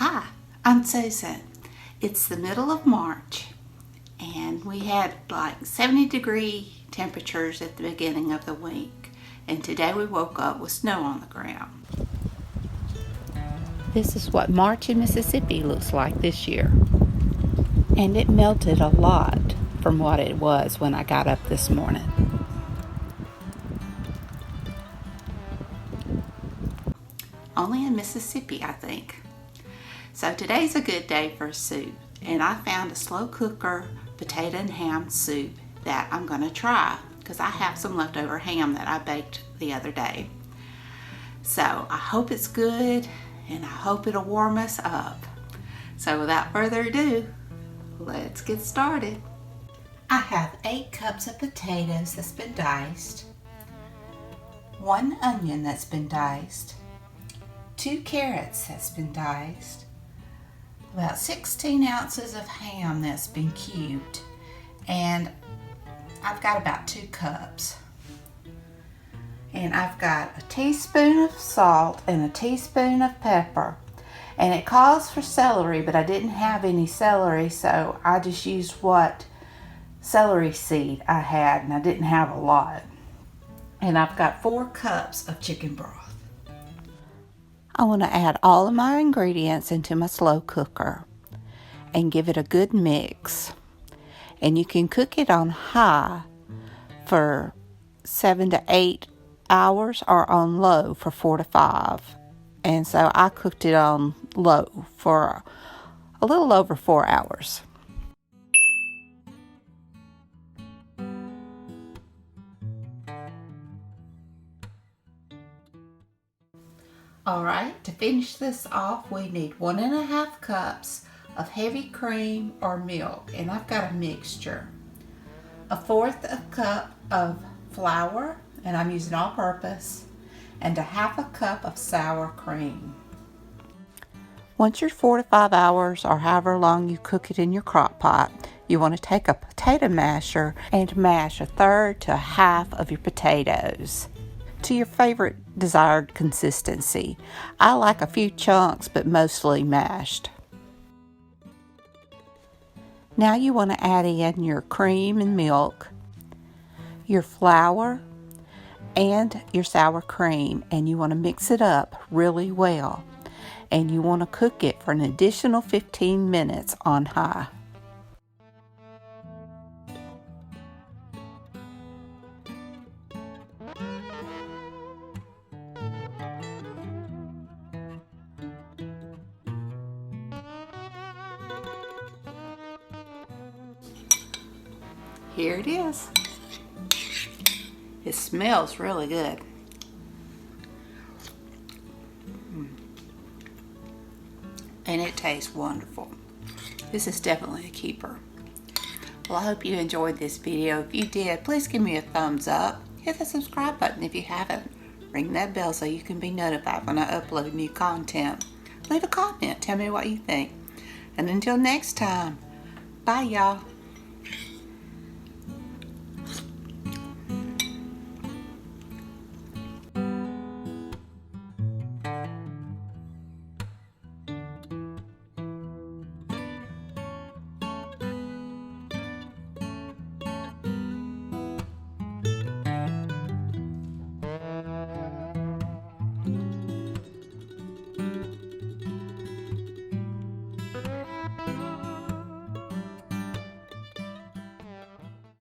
Hi, I'm Susan. It's the middle of March and we had like 70-degree temperatures at the beginning of the week, and today we woke up with snow on the ground. This is what March in Mississippi looks like this year, and it melted a lot from what it was when I got up this morning. Only in Mississippi, I think. So today's a good day for a soup, and I found a slow cooker potato and ham soup that I'm going to try because I have some leftover ham that I baked the other day. So I hope it's good and I hope it'll warm us up. So without further ado, let's get started. I have 8 cups of potatoes that's been diced, 1 onion that's been diced, 2 carrots that's been diced, about 16 ounces of ham that's been cubed, and I've got about 2 cups. And I've got a teaspoon of salt and a teaspoon of pepper. And it calls for celery, but I didn't have any celery, so I just used what celery seed I had, and I didn't have a lot. And I've got 4 cups of chicken broth. I want to add all of my ingredients into my slow cooker and give it a good mix. And you can cook it on high for 7 to 8 hours or on low for 4 to 5. And so I cooked it on low for a little over 4 hours. Alright, to finish this off, we need 1.5 cups of heavy cream or milk, and I've got a mixture. 1/4 cup of flour, and I'm using all-purpose, and 1/2 cup of sour cream. Once you're 4 to 5 hours, or however long you cook it in your crock pot, you want to take a potato masher and mash 1/3 to 1/2 of your potatoes to your favorite desired consistency. I like a few chunks, but mostly mashed. Now you want to add in your cream and milk, your flour, and your sour cream, and you want to mix it up really well. And you want to cook it for an additional 15 minutes on high. Here it is. It smells really good. And it tastes wonderful. This is definitely a keeper. Well, I hope you enjoyed this video. If you did, please give me a thumbs up. Hit the subscribe button if you haven't. Ring that bell so you can be notified when I upload new content. Leave a comment. Tell me what you think. And until next time, bye y'all.